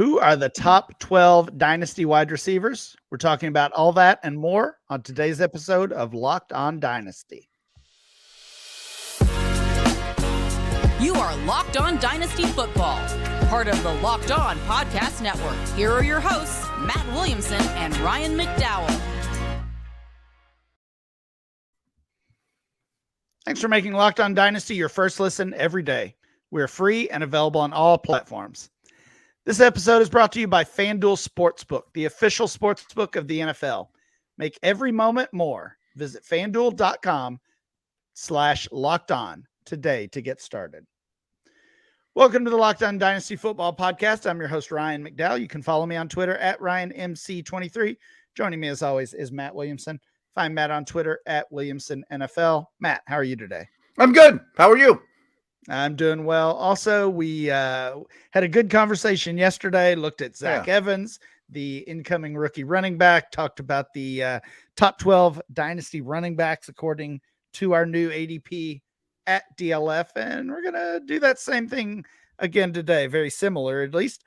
Who are the top 12 Dynasty wide receivers? We're talking about all that and more on today's episode of Locked On Dynasty. You are Locked On Dynasty Football, part of the Locked On Podcast Network. Here are your hosts, Matt Williamson and Ryan McDowell. Thanks for making Locked On Dynasty your first listen every day. We're free and available on all platforms. This episode is brought to you by FanDuel Sportsbook, the official sportsbook of the NFL. Make every moment more. Visit FanDuel.com/lockedon today to get started. Welcome to the Locked On Dynasty Football Podcast. I'm your host, Ryan McDowell. You can follow me on Twitter at RyanMC23. Joining me as always is Matt Williamson. Find Matt on Twitter at WilliamsonNFL. Matt, how are you today? I'm good. How are you? I'm doing well. Also, we had a good conversation yesterday, looked at Zach Evans, the incoming rookie running back, talked about the top 12 Dynasty running backs according to our new ADP at DLF, and we're going to do that same thing again today. Very similar, at least.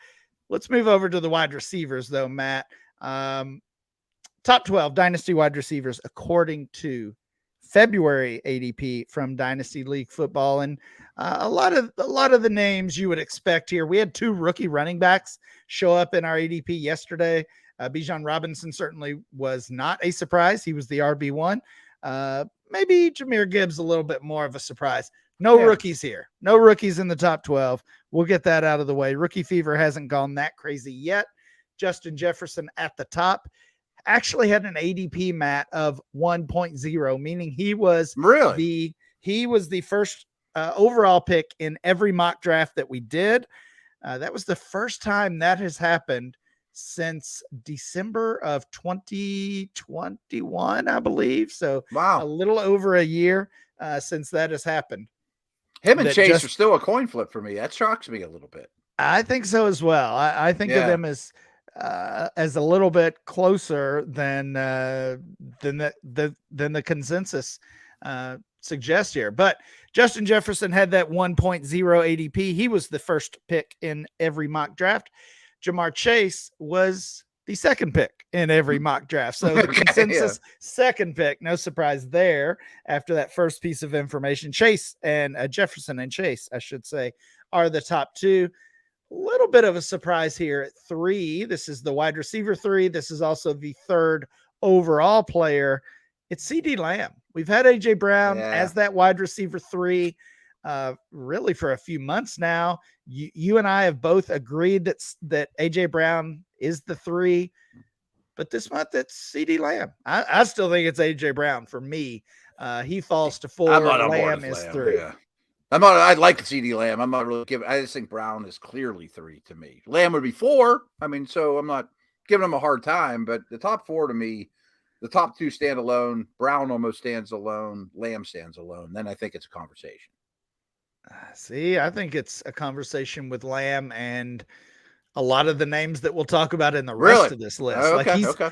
Let's move over to the wide receivers, though, Matt. Top 12 Dynasty wide receivers according to February ADP from Dynasty League Football, and a lot of the names you would expect here. We had two rookie running backs show up in our ADP yesterday. Bijan Robinson certainly was not a surprise. He was the RB1. Maybe Jahmyr Gibbs a little bit more of a surprise. No rookies here. No rookies in the top 12. We'll get that out of the way. Rookie fever hasn't gone that crazy yet. Justin Jefferson at the top actually had an ADP, Matt, of 1.0, meaning he was the first overall pick in every mock draft that we did. That was the first time that has happened since December of 2021, I believe. So a little over a year since that has happened. Him and Chase are still a coin flip for me. That shocks me a little bit. I think so as well. I think of them as a little bit closer than the consensus suggests here. But Justin Jefferson had that 1.0 ADP. He was the first pick in every mock draft. Jamar Chase was the second pick in every mock draft. So the consensus second pick, no surprise there after that first piece of information. Chase and Jefferson and Chase, I should say, are the top two. A little bit of a surprise here at 3. This is the wide receiver 3. This is also the third overall player. It's CeeDee Lamb. We've had A.J. Brown as that wide receiver 3 really for a few months now. You and I have both agreed that A.J. Brown is the 3. But this month, it's CeeDee Lamb. I still think it's A.J. Brown for me. He falls to 4. Lamb is 3. Yeah. I like CeeDee Lamb. I'm not really giving. I just think Brown is clearly 3 to me. Lamb would be 4. I mean, so I'm not giving him a hard time. But the top 4 to me, the top 2 stand alone. Brown almost stands alone. Lamb stands alone. Then I think it's a conversation. See, I think it's a conversation with Lamb and a lot of the names that we'll talk about in the rest of this list.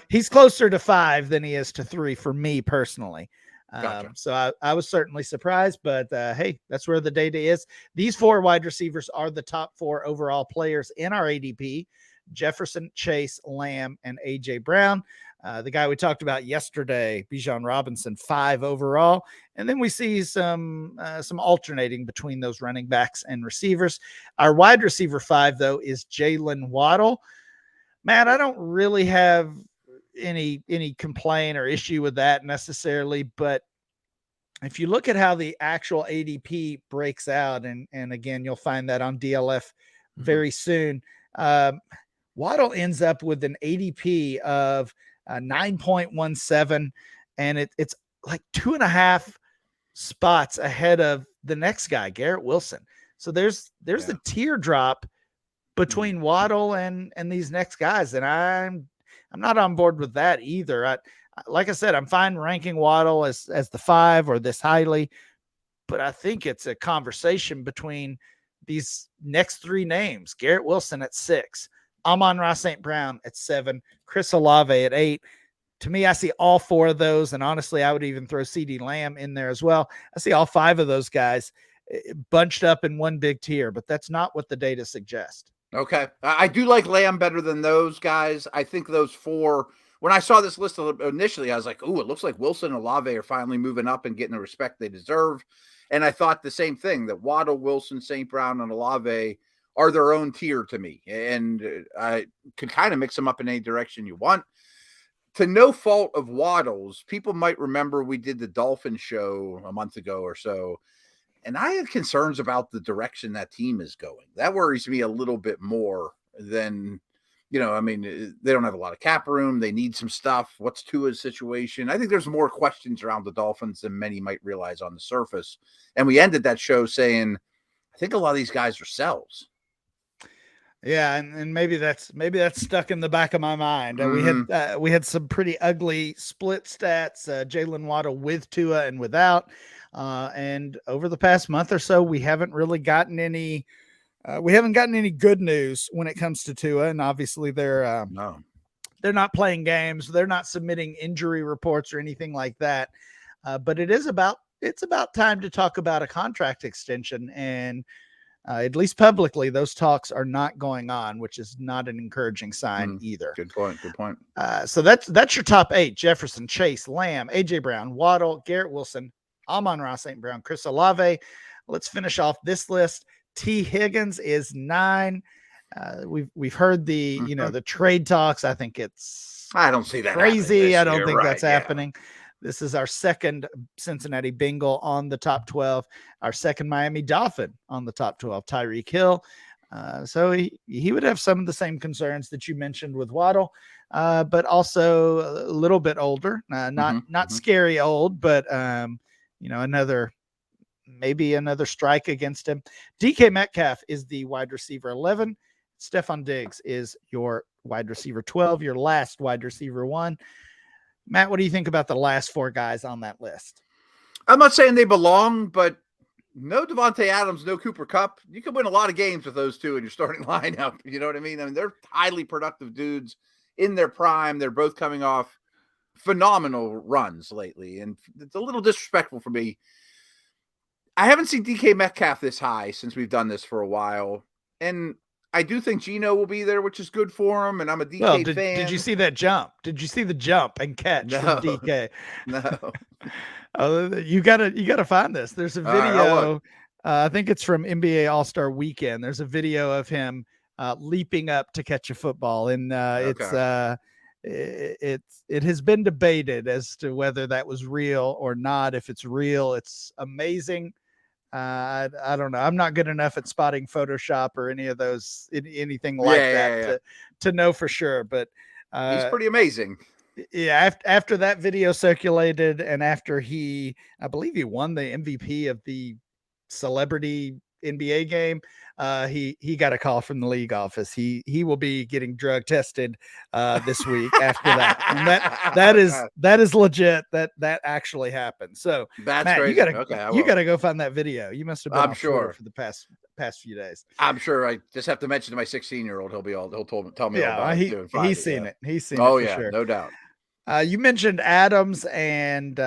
He's closer to 5 than he is to 3 for me personally. Gotcha. So I was certainly surprised, but hey, that's where the data is. These 4 wide receivers are the top 4 overall players in our ADP: Jefferson, Chase, Lamb, and A.J. Brown. The guy we talked about yesterday, Bijan Robinson, 5 overall. And then we see some alternating between those running backs and receivers. Our wide receiver 5, though, is Jalen Waddle. Matt, I don't really have any complaint or issue with that necessarily, but if you look at how the actual ADP breaks out, and again, you'll find that on DLF very soon, Waddle ends up with an ADP of 9.17, and it's like 2.5 spots ahead of the next guy, Garrett Wilson. So there's a teardrop between Waddle and these next guys, and I'm not on board with that either. Like I said, I'm fine ranking Waddle as the 5 or this highly, but I think it's a conversation between these next 3 names: Garrett Wilson at 6, Amon-Ra St. Brown at 7, Chris Olave at 8. To me, I see all 4 of those, and honestly, I would even throw CeeDee Lamb in there as well. I see all 5 of those guys bunched up in one big tier, but that's not what the data suggests. Okay. I do like Lamb better than those guys. I think those four, when I saw this list initially, I was like, oh, it looks like Wilson and Olave are finally moving up and getting the respect they deserve. And I thought the same thing, that Waddle, Wilson, St. Brown, and Olave are their own tier to me. And I could kind of mix them up in any direction you want. To no fault of Waddle's, people might remember we did the Dolphin show a month ago or so, and I have concerns about the direction that team is going. That worries me a little bit more than, they don't have a lot of cap room. They need some stuff. What's Tua's situation? I think there's more questions around the Dolphins than many might realize on the surface. And we ended that show saying, I think a lot of these guys are sells. Yeah, and maybe that's stuck in the back of my mind. We had some pretty ugly split stats. Jalen Waddle with Tua and without. And over the past month or so, we haven't really gotten any. We haven't gotten any good news when it comes to Tua, and obviously they're not playing games. They're not submitting injury reports or anything like that. But it's about time to talk about a contract extension, and at least publicly, those talks are not going on, which is not an encouraging sign either. Good point. So that's your top 8: Jefferson, Chase, Lamb, AJ Brown, Waddle, Garrett Wilson, Amon-Ra St. Brown, Chris Olave. Let's finish off this list. T. Higgins is 9. We've heard the the trade talks. I think I don't see that crazy. I don't think that's happening. This is our second Cincinnati Bengal on the top 12, our second Miami Dolphin on the top 12, Tyreek Hill. So he would have some of the same concerns that you mentioned with Waddle, but also a little bit older, not scary old, but maybe another strike against him. DK Metcalf is the wide receiver 11. Stephon Diggs is your wide receiver 12, your last wide receiver 1. Matt, what do you think about the last 4 guys on that list? I'm not saying they belong, but no Devontae Adams, no Cooper Kupp. You can win a lot of games with those two in your starting lineup. You know what I mean? They're highly productive dudes in their prime. They're both coming off phenomenal runs lately, and it's a little disrespectful for me. I haven't seen DK Metcalf this high since we've done this for a while, and I do think Geno will be there, which is good for him, and I'm a DK fan. Did you see that jump? Did you see the jump and catch from DK? No. You gotta find this. There's a video. I think it's from NBA All-Star Weekend. There's a video of him leaping up to catch a football, and it has been debated as to whether that was real or not. If it's real, it's amazing. I don't know. I'm not good enough at spotting Photoshop or any of those, anything like that to know for sure. But he's pretty amazing. Yeah. After that video circulated, and after I believe he won the MVP of the celebrity NBA game, he got a call from the league office. He will be getting drug tested this week after that. And that is legit. That actually happened. So that's Matt, crazy. you gotta go find that video. You must have been I'm sure for the past few days. I'm sure. I just have to mention to my 16-year-old. He'll tell me all about it. He's seen it. He's seen it. Oh for yeah, sure. No doubt. You mentioned Adams and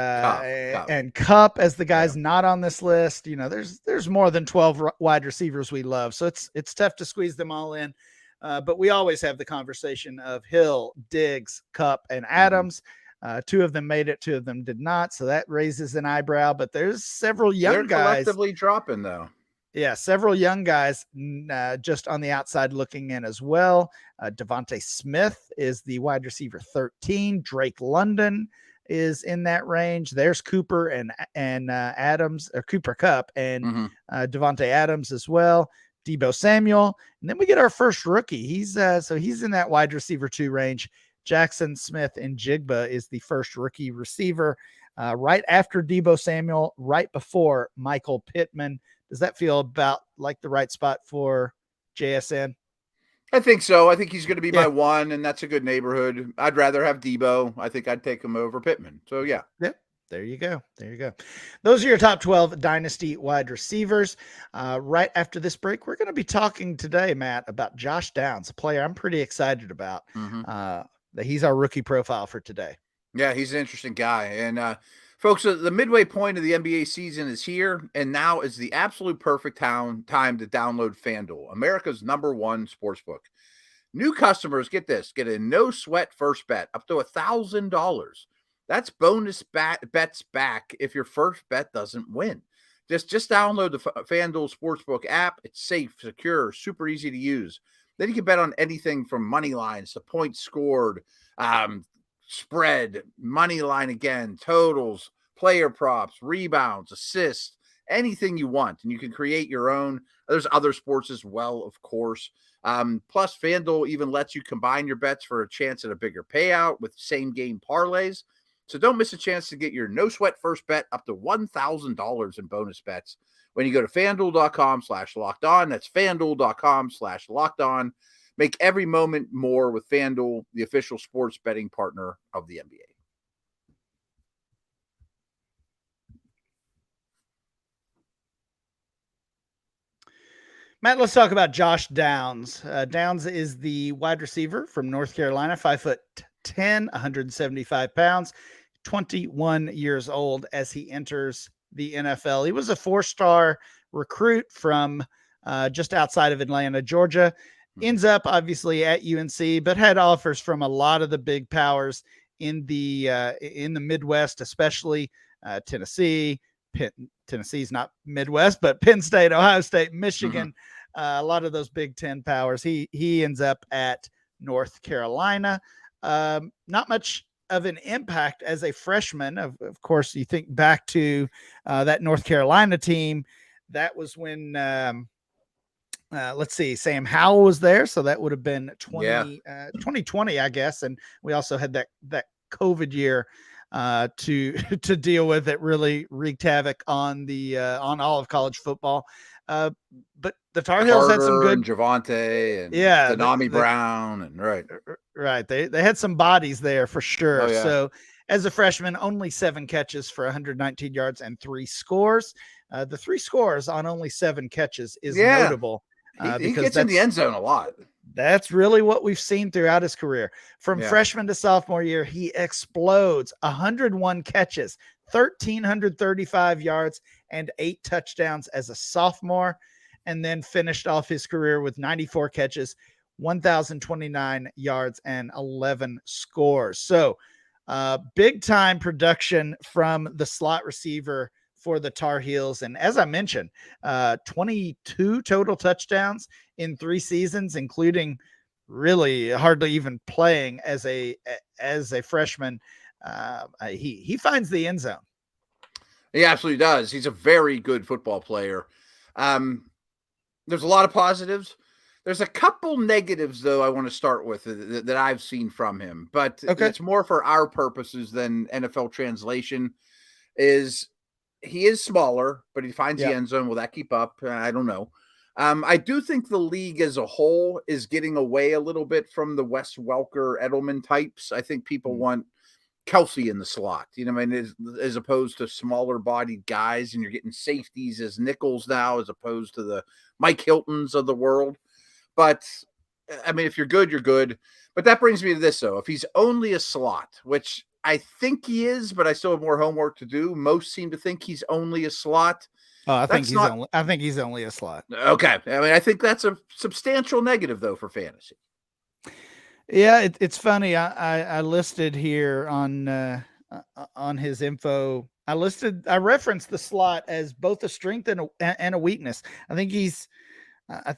Kupp as the guys not on this list. There's more than 12 wide receivers we love, so it's tough to squeeze them all in. But we always have the conversation of Hill, Diggs, Kupp, and Adams. 2 of them made it, 2 of them did not, so that raises an eyebrow. But there's several young guys collectively dropping though. Yeah, several young guys just on the outside looking in as well. Devontae Smith is the wide receiver 13. Drake London is in that range. There's Cooper and Adams, or Cooper Kupp and Devontae Adams as well. Deebo Samuel, and then we get our first rookie. He's in that wide receiver 2 range. Jackson Smith and Jigba is the first rookie receiver, right after Deebo Samuel, right before Michael Pittman. Does that feel about like the right spot for JSN? I think so. I think he's going to be my 1, and that's a good neighborhood. I'd rather have Deebo. I think I'd take him over Pittman. So, yeah. Yep. There you go. Those are your top 12 Dynasty wide receivers. Right after this break, we're going to be talking today, Matt, about Josh Downs, a player I'm pretty excited about. That he's our rookie profile for today. Yeah, he's an interesting guy. And Folks, the midway point of the NBA season is here, and now is the absolute perfect time to download FanDuel, America's #1 sportsbook. New customers, get this, get a no-sweat first bet up to $1,000. That's bonus bets back if your first bet doesn't win. Just download the FanDuel Sportsbook app. It's safe, secure, super easy to use. Then you can bet on anything from money lines to points scored, spread, money line again, totals, player props, rebounds, assists, anything you want. And you can create your own. There's other sports as well, of course. Plus, FanDuel even lets you combine your bets for a chance at a bigger payout with same-game parlays. So don't miss a chance to get your no-sweat first bet up to $1,000 in bonus bets when you go to FanDuel.com/lockedon. That's FanDuel.com/lockedon. Make every moment more with FanDuel, the official sports betting partner of the NBA. Matt, let's talk about Josh Downs. Downs is the wide receiver from North Carolina, 5'10", 175 pounds, 21 years old as he enters the NFL. He was a 4-star recruit from just outside of Atlanta, Georgia. Ends up obviously at UNC, but had offers from a lot of the big powers in the Midwest, especially Tennessee. Tennessee's not Midwest, but Penn State, Ohio State, Michigan, a lot of those Big Ten powers. He ends up at North Carolina. Not much of an impact as a freshman. Of course, you think back to that North Carolina team. That was when, let's see, Sam Howell was there. So that would have been 2020, I guess. And we also had that COVID year to deal with. It really wreaked havoc on on all of college football. But the Tar Heels had some good, and Javante and Denami Brown and right. They had some bodies there for sure. Oh, yeah. So as a freshman, only 7 catches for 119 yards and 3 scores. The 3 scores on only 7 catches is notable. He gets in the end zone a lot. That's really what we've seen throughout his career. From freshman to sophomore year, he explodes. 101 catches, 1,335 yards, and 8 touchdowns as a sophomore, and then finished off his career with 94 catches, 1,029 yards, and 11 scores. So big-time production from the slot receiver for the Tar Heels. And as I mentioned, 22 total touchdowns in 3 seasons, including really hardly even playing as a freshman. He finds the end zone. He absolutely does. He's a very good football player. There's a lot of positives. There's a couple negatives, though, I want to start with that I've seen from him, but it's more for our purposes than NFL translation. He is smaller, but he finds the end zone. Will that keep up? I don't know. I do think the league as a whole is getting away a little bit from the Wes Welker, Edelman types. I think people want Kelsey in the slot, you know what I mean, as opposed to smaller bodied guys, and you're getting safeties as nickels now, as opposed to the Mike Hiltons of the world. But I mean, if you're good, you're good. But that brings me to this, though. If he's only a slot, which I think he is, but I still have more homework to do. Most seem to think he's only a slot. Oh, I think he's only a slot. Okay. I mean, I think that's a substantial negative, though, for fantasy. Yeah, it's funny. I listed here on his info. I referenced the slot as both a strength and a weakness. I think he's a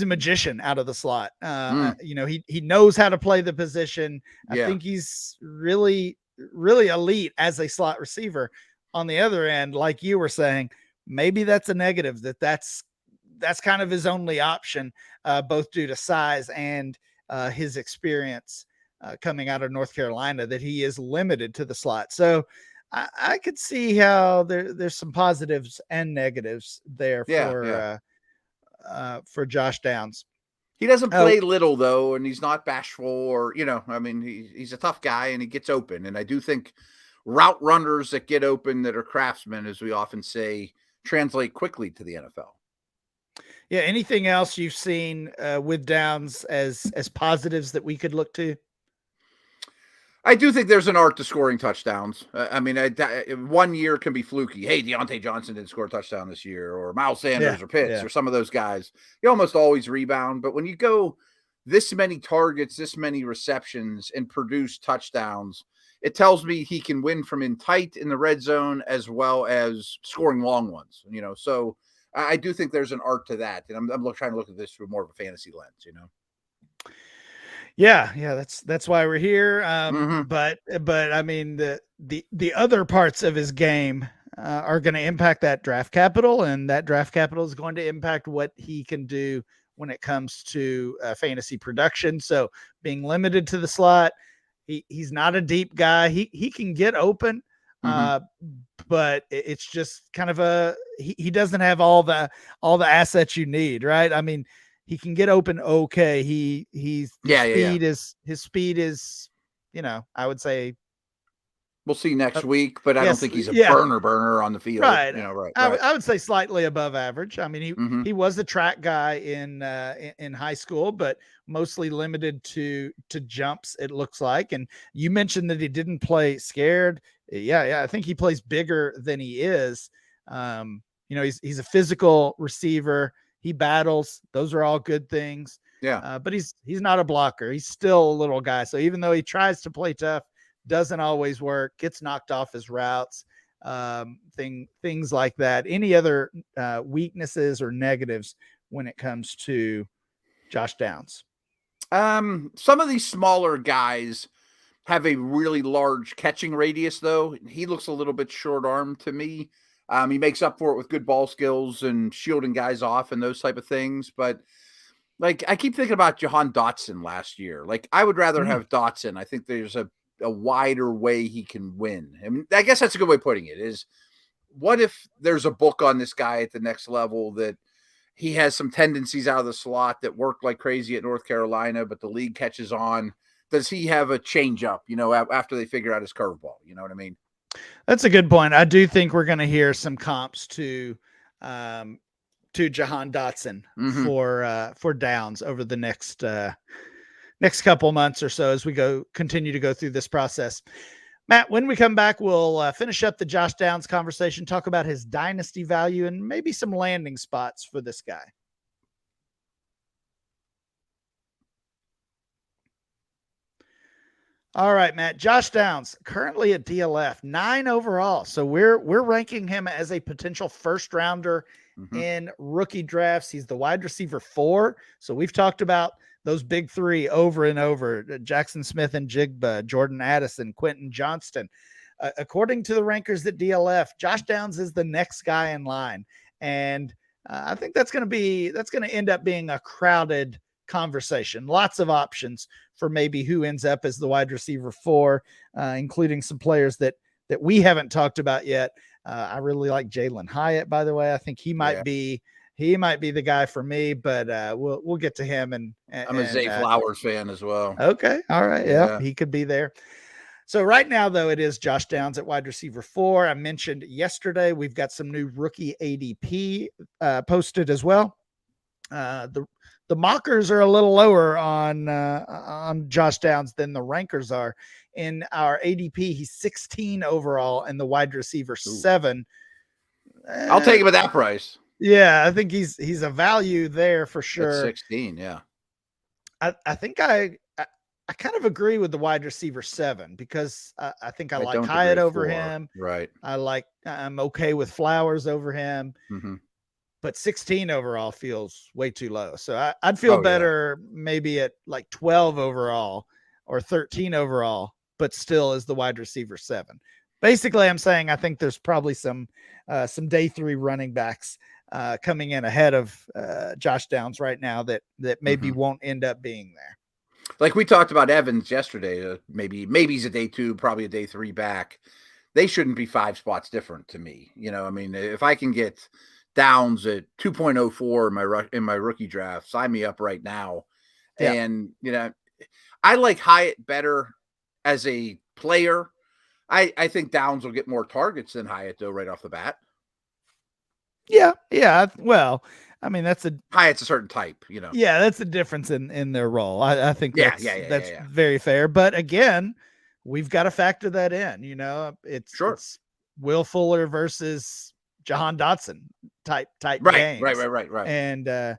magician out of the slot. You know, he knows how to play the position. I think he's really, really elite as a slot receiver. On the other end, like you were saying, maybe that's a negative. That's kind of his only option, both due to size and his experience coming out of North Carolina, that he is limited to the slot. So I could see how there's some positives and negatives there for Josh Downs. He doesn't play little, though, and he's not bashful, or, you know, I mean, he's a tough guy and he gets open. And I do think route runners that get open, that are craftsmen, as we often say, translate quickly to the NFL. Yeah. Anything else you've seen with Downs as positives that we could look to? I do think there's an art to scoring touchdowns. I mean, 1 year can be fluky. Hey, Deontay Johnson didn't score a touchdown this year, or Miles Sanders or Pitts or some of those guys. You almost always rebound. But when you go this many targets, this many receptions, and produce touchdowns, it tells me he can win from in tight in the red zone as well as scoring long ones. So I do think there's an art to that. And I'm trying to look at this through more of a fantasy lens, Yeah, that's why we're here. Mm-hmm. But I mean, the other parts of his game are going to impact that draft capital, and that draft capital is going to impact what he can do when it comes to fantasy production. So being limited to the slot, he's not a deep guy. He can get open, but it's just kind of he doesn't have all the assets you need, right? I mean, he can get open. Okay. His speed is, I would say we'll see next week, but I don't think he's a burner on the field. Right. Right. I would say slightly above average. I mean, he was a track guy in high school, but mostly limited to jumps, it looks like. And you mentioned that he didn't play scared. Yeah. I think he plays bigger than he is. He's a physical receiver. He battles. Those are all good things. Yeah. But he's not a blocker. He's still a little guy. So even though he tries to play tough, doesn't always work, gets knocked off his routes, things like that. Any other weaknesses or negatives when it comes to Josh Downs? Some of these smaller guys have a really large catching radius, though. He looks a little bit short-armed to me. He makes up for it with good ball skills and shielding guys off and those type of things. But like, I keep thinking about Jahan Dotson last year. Like, I would rather have Dotson. I think there's a wider way he can win. I mean, I guess that's a good way of putting it, is what if there's a book on this guy at the next level that he has some tendencies out of the slot that work like crazy at North Carolina, but the league catches on? Does he have a change up, after they figure out his curveball? You know what I mean? That's a good point. I do think we're going to hear some comps to Jahan Dotson for Downs over the next couple months or so as we continue to go through this process. Matt, when we come back, we'll finish up the Josh Downs conversation, talk about his dynasty value and maybe some landing spots for this guy. All right, Matt. Josh Downs, currently at DLF, 9 overall. So we're ranking him as a potential first rounder in rookie drafts. He's the wide receiver 4. So we've talked about those big 3 over and over: Jackson Smith and Jigba, Jordan Addison, Quentin Johnston. According to the rankers at DLF, Josh Downs is the next guy in line. And I think that's going to end up being a crowded conversation. Lots of options for maybe who ends up as the wide receiver 4, including some players that we haven't talked about yet. I really like Jalen Hyatt, by the way. I think he might be the guy for me, but we'll get to him. And I'm a Zay Flowers fan as well. Okay. All right. Yeah, he could be there. So right now, though, it is Josh Downs at wide receiver 4. I mentioned yesterday we've got some new rookie ADP posted as well. The mockers are a little lower on Josh Downs than the rankers are. In our ADP, he's 16 overall and the wide receiver 7. I'll take him at that price. Yeah, I think he's a value there for sure. At 16, yeah. I think I kind of agree with the wide receiver 7 because I think I like Hyatt over him. Right. I'm okay with Flowers over him. But 16 overall feels way too low. So I'd feel better maybe at like 12 overall or 13 overall, but still is the wide receiver 7. Basically, I'm saying I think there's probably some day 3 running backs coming in ahead of Josh Downs right now that maybe won't end up being there. Like we talked about Evans yesterday, maybe he's a day 2, probably a day 3 back. They shouldn't be 5 spots different to me. I mean, if I can get Downs at 2.04 in my rookie draft, sign me up right now. Yeah. And, I like Hyatt better as a player. I think Downs will get more targets than Hyatt, though, right off the bat. Yeah. Well, I mean, Hyatt's a certain type, Yeah, that's the difference in their role. I think that's very fair. But again, we've got to factor that in. It's Will Fuller versus Jahan Dotson type games. Right. And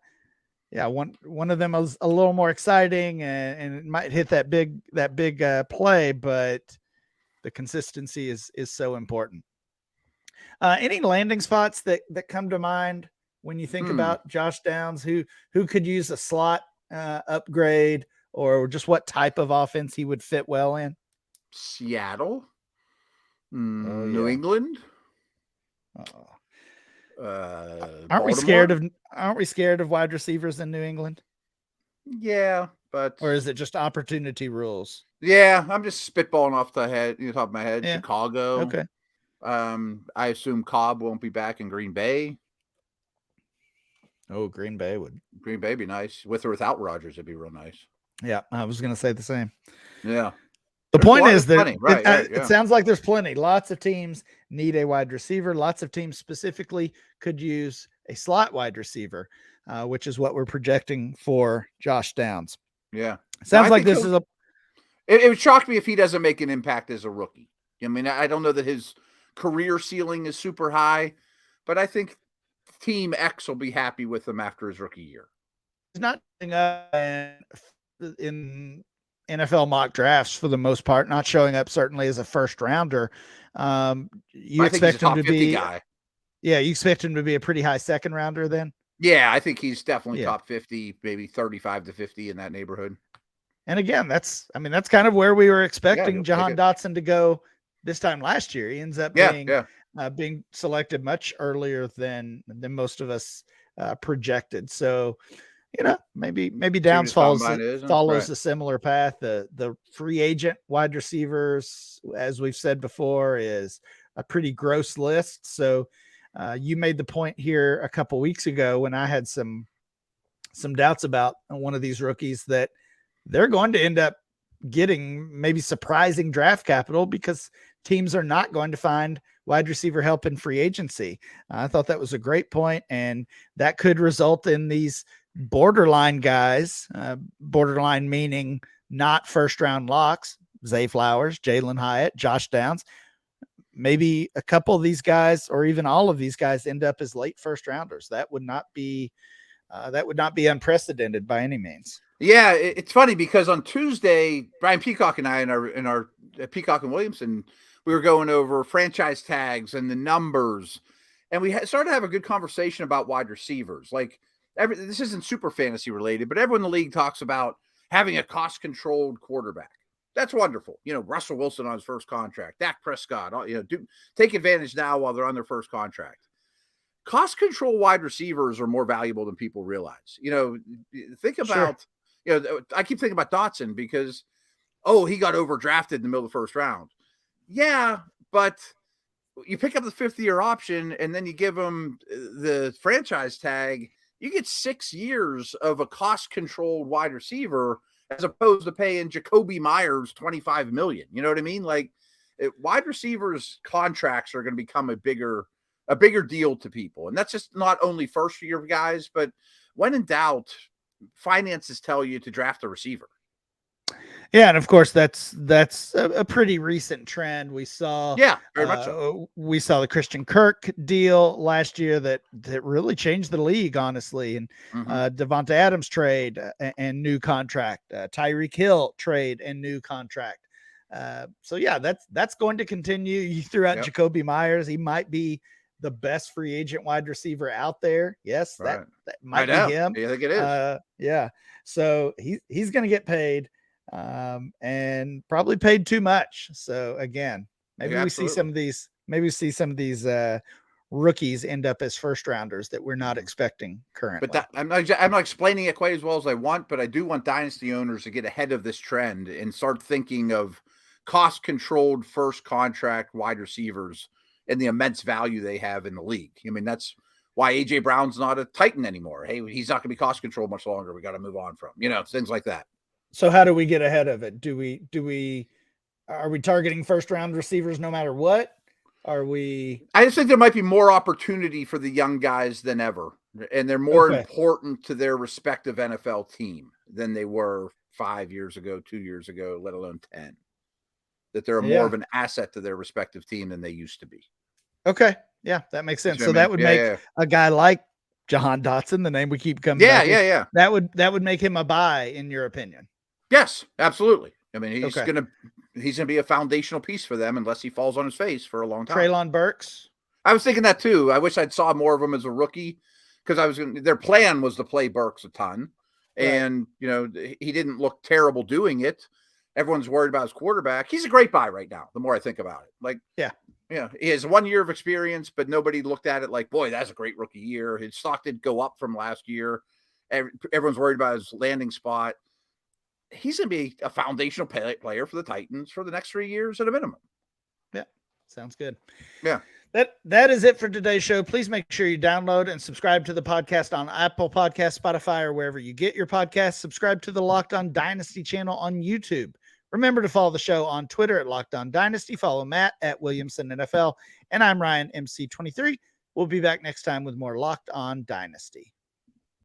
one of them is a little more exciting and it might hit that big play, but the consistency is so important. Any landing spots that come to mind when you think about Josh Downs, who could use a slot upgrade, or just what type of offense he would fit well in? Seattle, New England. Aren't we scared of wide receivers in New England? Yeah, or is it just opportunity rules? Yeah, I'm just spitballing off the top of my head. Yeah. Chicago. Okay. I assume Cobb won't be back in Green Bay. Oh, Green Bay be nice. With or without Rodgers, it'd be real nice. Yeah, I was going to say the same. Yeah. The point is that it sounds like there's plenty. Lots of teams need a wide receiver. Lots of teams specifically could use a slot wide receiver, which is what we're projecting for Josh Downs. Yeah. Sounds like this is it would shock me if he doesn't make an impact as a rookie. I mean, I don't know that his career ceiling is super high, but I think Team X will be happy with him after his rookie year. He's not in NFL mock drafts for the most part, not showing up certainly as a first rounder. You expect him to be guy. Yeah, you expect him to be a pretty high second rounder then? Yeah, I think he's definitely top 50, maybe 35 to 50 in that neighborhood. And again, that's kind of where we were expecting Jahan Dotson to go this time last year. He ends up being selected much earlier than most of us projected. So, maybe Downs follows a similar path. The free agent wide receivers, as we've said before, is a pretty gross list. So you made the point here a couple weeks ago when I had some doubts about one of these rookies that they're going to end up getting maybe surprising draft capital because teams are not going to find wide receiver help in free agency. I thought that was a great point, and that could result in these borderline guys, borderline meaning not first round locks, Zay Flowers, Jalen Hyatt, Josh Downs. Maybe a couple of these guys, or even all of these guys, end up as late first rounders. That would not be unprecedented by any means. Yeah, it's funny because on Tuesday, Brian Peacock and I in our Peacock and Williamson, we were going over franchise tags and the numbers, and we started to have a good conversation about wide receivers. Like, this isn't super fantasy related, but everyone in the league talks about having a cost-controlled quarterback. That's wonderful. Russell Wilson on his first contract, Dak Prescott, take advantage now while they're on their first contract. Cost control wide receivers are more valuable than people realize. Think about, I keep thinking about Dotson because, he got overdrafted in the middle of the first round. Yeah, but you pick up the 5th-year option and then you give him the franchise tag. You get 6 years of a cost-controlled wide receiver as opposed to paying Jacoby Myers $25 million. You know what I mean? Like, wide receivers' contracts are going to become a bigger deal to people. And that's just not only first-year guys, but when in doubt, finances tell you to draft a receiver. Yeah, and of course that's a pretty recent trend. We saw, very much so. We saw the Christian Kirk deal last year that really changed the league, honestly. And Devonta Adams trade and new contract, Tyreek Hill trade and new contract. So yeah, that's going to continue. You threw out Jacoby Myers. He might be the best free agent wide receiver out there. Yes, that might be him. Yeah, I think it is. Yeah. So he's going to get paid. And probably paid too much. So again, maybe we see some of these rookies end up as first rounders that we're not expecting currently. But I'm not explaining it quite as well as I want, but I do want dynasty owners to get ahead of this trend and start thinking of cost controlled first contract wide receivers and the immense value they have in the league. I mean, that's why AJ Brown's not a Titan anymore. Hey, he's not going to be cost controlled much longer. We got to move on from, things like that. So how do we get ahead of it? Are we targeting first round receivers no matter what? I just think there might be more opportunity for the young guys than ever. And they're more important to their respective NFL team than they were 5 years ago, 2 years ago, let alone 10. that they're more of an asset to their respective team than they used to be. Okay. Yeah, that makes sense. So I mean? that would make a guy like Jahan Dotson, the name we keep coming back to, yeah. That would make him a buy, in your opinion. Yes, absolutely. I mean, he's gonna be a foundational piece for them unless he falls on his face for a long time. Treylon Burks. I was thinking that too. I wish I'd saw more of him as a rookie, because their plan was to play Burks a ton. Right. And, he didn't look terrible doing it. Everyone's worried about his quarterback. He's a great buy right now, the more I think about it. He has 1 year of experience, but nobody looked at it like, boy, that's a great rookie year. His stock did go up from last year. Everyone's worried about his landing spot. He's going to be a foundational player for the Titans for the next 3 years at a minimum. Yeah, sounds good. Yeah. That is it for today's show. Please make sure you download and subscribe to the podcast on Apple Podcasts, Spotify, or wherever you get your podcasts. Subscribe to the Locked On Dynasty channel on YouTube. Remember to follow the show on Twitter at Locked On Dynasty. Follow Matt at Williamson NFL. And I'm Ryan, MC23. We'll be back next time with more Locked On Dynasty.